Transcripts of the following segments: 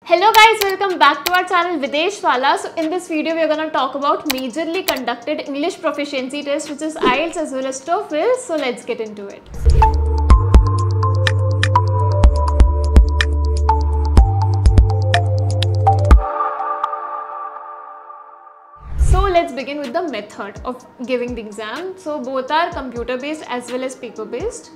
Hello guys, welcome back to our channel Videsh Wala. So in this video we are going to talk about majorly conducted English proficiency test, which is IELTS as well as TOEFL. So let's get into it. So let's begin with the method of giving the exam. So both are computer based as well as paper based.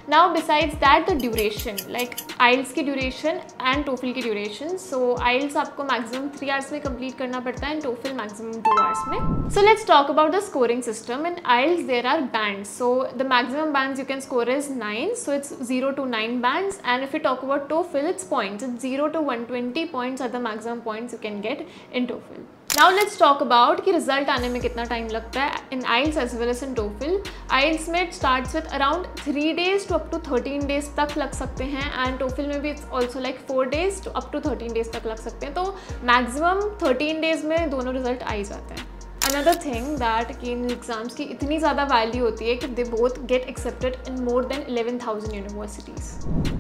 Now besides that, the duration, like IELTS की duration and TOEFL की duration. So IELTS आपको maximum 3 hours में complete करना पड़ता है and TOEFL maximum 2 hours में. So let's talk about the scoring system. In IELTS there are bands. So the maximum bands you can score is 9. So it's 0 to 9 bands, and if we talk about TOEFL, it's points. It's 0 to 120 points are the maximum points you can get in TOEFL. Now let's talk about कि result आने में कितना time लगता है in IELTS as well as in TOEFL. IELTS में starts with around 3 days to up to 13 days तक लग सकते हैं, एंड TOEFL में भी it's also like 4 days to up to 13 days तक लग सकते हैं. तो मैक्सिमम 13 days में दोनों रिजल्ट आ ही जाते हैं. Another thing that कि इन एग्जाम्स की इतनी ज़्यादा वैल्यू होती है कि they both get accepted in more than 11,000 universities.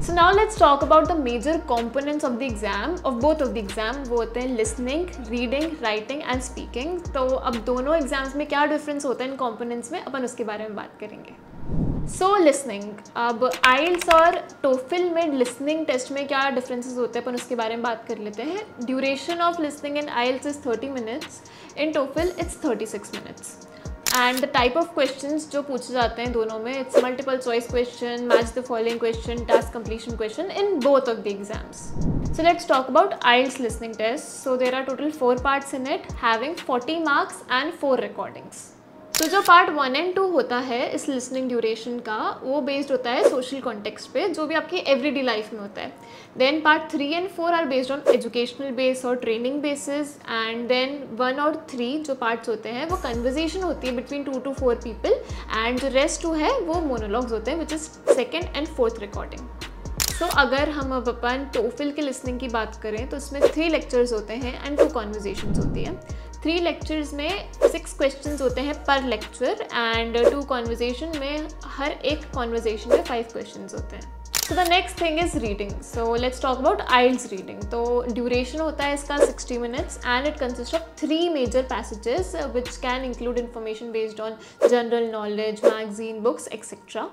So now let's talk about the major components of the exam, of both of the exam. वो होते हैं listening, reading, writing and speaking. तो अब दोनों एग्जाम्स में क्या डिफरेंस होता है इन कॉम्पोनेंट्स में, अपन उसके बारे में बात करेंगे. सो लिसनिंग, अब IELTS और TOEFL में लिसनिंग टेस्ट में क्या डिफरेंसेस होते हैं अपन उसके बारे में बात कर लेते हैं. Duration of listening in IELTS is 30 minutes, in TOEFL it's 36 minutes. And the type of questions जो पूछे जाते हैं दोनों में, it's multiple choice question, match the following question, task completion question in both of the exams. So let's talk about IELTS listening test. So there are total 4 parts in it, having 40 marks and 4 recordings. तो जो part 1 and 2 होता है इस listening duration का, वो based होता है social context पे, जो भी आपकी एवरीडे लाइफ में होता है. Then part 3 and 4 are based on educational base और ट्रेनिंग बेसिस, एंड देन 1 और 3 जो पार्ट्स होते हैं वो कन्वर्जेशन होती है बिटवीन 2 to 4 पीपल, एंड जो रेस्ट 2 है वो मोनोलॉग्स होते हैं, which is second and fourth recording. So अगर हम अब अपन TOEFL की लिसनिंग की बात करें तो इसमें 3 लेक्चर्स होते हैं एंड 2 कॉन्वर्जेशंस होती है. 3 लेक्चर्स में 6 क्वेश्चंस होते हैं पर लेक्चर, एंड 2 कॉन्वर्जेशन में हर एक कॉन्वर्जेशन में 5 क्वेश्चंस होते हैं. So the next thing is reading. So let's talk about IELTS reading. तो ड्यूरेशन होता है इसका 60 minutes, and it consist of 3 major passages which can include information based on general knowledge, magazine, books etcetera.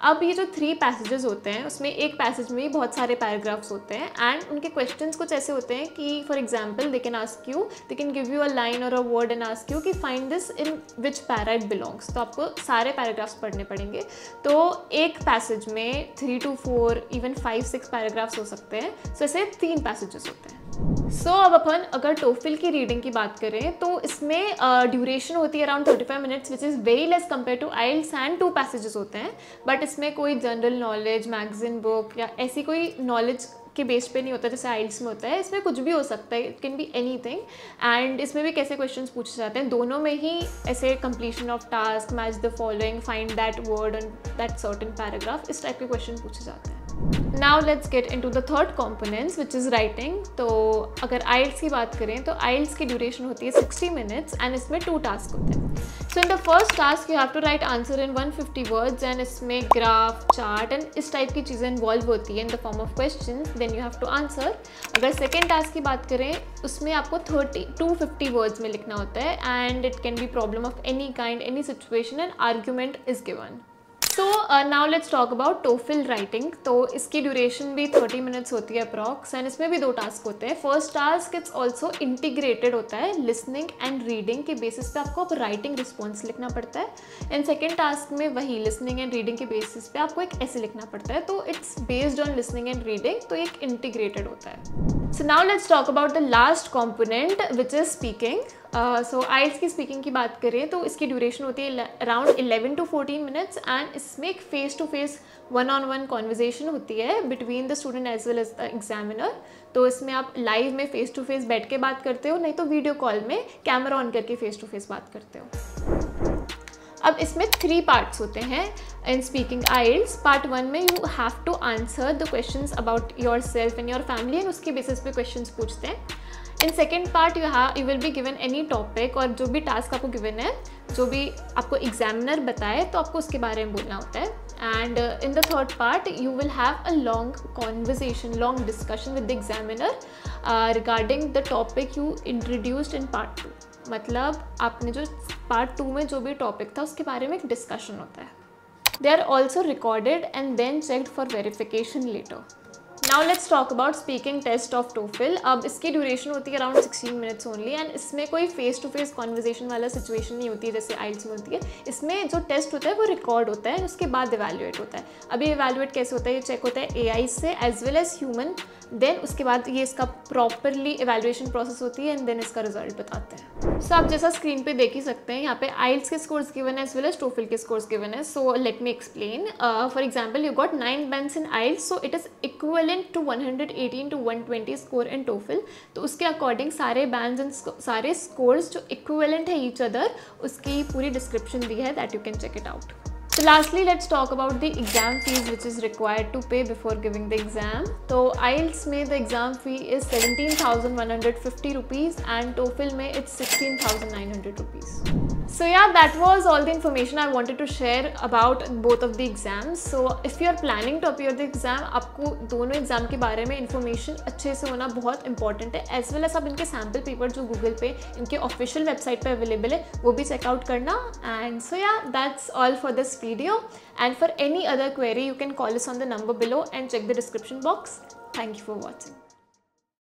अब ये जो 3 passages होते हैं उसमें एक पैसेज में ही बहुत सारे पैराग्राफ्स होते हैं, एंड उनके क्वेश्चंस कुछ ऐसे होते हैं कि for example they can give you a line और a word and ask you कि find this in which para it belongs. तो आपको सारे पैराग्राफ्स पढ़ने पड़ेंगे. तो एक पैसेज में 3 to 4 इवन 5-6 पैराग्राफ्स हो सकते हैं. सो ऐसे 3 पैसेजेस होते हैं. सो अब अपन अगर TOEFL की रीडिंग की बात करें तो इसमें ड्यूरेशन होती है around 35 minutes, which is very less compare to IELTS, and 2 passages होते हैं. बट इसमें कोई जनरल नॉलेज, मैगजीन, बुक या ऐसी कोई नॉलेज के बेस पे नहीं होता जैसे IELTS में होता है. इसमें कुछ भी हो सकता है, it can be anything, and इसमें भी कैसे क्वेश्चंस पूछे जाते हैं. दोनों में ही ऐसे completion of task, match the following, find that word and that certain paragraph, इस टाइप के क्वेश्चन पूछे जाते हैं. Now let's get into the third components which is writing. तो अगर IELTS की बात करें तो IELTS की ड्यूरेशन होती है 60 minutes, एंड इसमें 2 टास्क होते हैं. So in the first task you have to write answer in 150 words, and इसमें ग्राफ, चार्ट एंड इस टाइप की चीज़ें इन्वॉल्व होती है in the form of question. Then you have to answer. अगर सेकेंड टास्क की बात करें उसमें आपको 250 words में लिखना होता है, and it can be problem of any kind, any situation, and argument is given. So now let's talk about TOEFL writing. तो इसकी ड्यूरेशन भी 30 minutes होती है अप्रॉक्स, एंड इसमें भी 2 टास्क होते हैं. First task it's also integrated होता है. लिसनिंग एंड रीडिंग के बेसिस पे आपको राइटिंग रिस्पॉन्स लिखना पड़ता है, एंड सेकेंड टास्क में वही लिसनिंग एंड रीडिंग के बेसिस पे आपको एक ऐसे लिखना पड़ता है. तो it's based on listening and reading, तो एक इंटीग्रेटेड होता है. सो now let's talk about the last component which is speaking. So IELTS की स्पीकिंग की बात करें तो इसकी ड्यूरेशन होती है अराउंड 11 to 14 minutes, एंड इसमें एक face to face 1-on-1 conversation होती है between the student as well as the examiner. तो इसमें आप लाइव में फेस टू फेस बैठ के बात करते हो, नहीं तो वीडियो कॉल में कैमरा ऑन करके फेस टू फेस बात करते हो. अब इसमें 3 पार्ट्स होते हैं इन स्पीकिंग IELTS. पार्ट 1 में you have to answer the questions about yourself and your family, and उसके बेसिस पे क्वेश्चंस पूछते हैं. In second part you will be given any topic, और जो भी टास्क आपको गिवन है, जो भी आपको एग्जामिनर बताए तो आपको उसके बारे में बोलना होता है. and in the third part you will have a long conversation, long discussion with the examiner regarding the topic you introduced in part 2. मतलब आपने जो part 2 में जो भी topic था उसके बारे में एक discussion होता है. They are also recorded and then checked for verification later. Now let's talk about speaking test of TOEFL. अब इसकी ड्यूरेशन होती है अराउंड 16 मिनट्स ओनली एंड इसमें कोई फेस टू फेस कॉन्वर्जेशन वाला सिचुएशन नहीं होती है जैसे आइल्स में होती है. इसमें जो टेस्ट होता है वो रिकॉर्ड होता है, उसके बाद इवैल्यूएट होता है. अभी इवैल्यूएट कैसे होता है, ये चेक होता है AI से as well as human, then उसके बाद ये इसका प्रॉपरली इवैल्यूएशन प्रोसेस होती है एंड देन इसका रिजल्ट बताते हैं. सो आप जैसा स्क्रीन पे देख ही सकते हैं यहाँ पे आइल्स के स्कोर्स गिवन है एज वेल एज TOEFL के स्कोर्स गिवन है. So let me explain. For example you got 9 bands in IELTS, so it is equivalent to 118 to 120 score in TOEFL. तो उसके अकॉर्डिंग सारे बैंड्स एंड सारे scores जो equivalent है each other उसकी पूरी डिस्क्रिप्शन दी है, that you can check it out. So lastly, let's talk about the exam fees which is required to pay before giving the exam. So IELTS में the exam fee is 17,150 rupees and TOEFL में it's 16,900 rupees. So yeah, that was all the information I wanted to share about both of the exams. So if you are planning to appear the exam, आपको दोनों exam के बारे में information अच्छे से होना बहुत important है, as well as आप इनके sample paper जो Google पे इनके official website पे available है वो भी check out करना. And so yeah, that's all for this video, and for any other query you can call us on the number below and check the description box. Thank you for watching.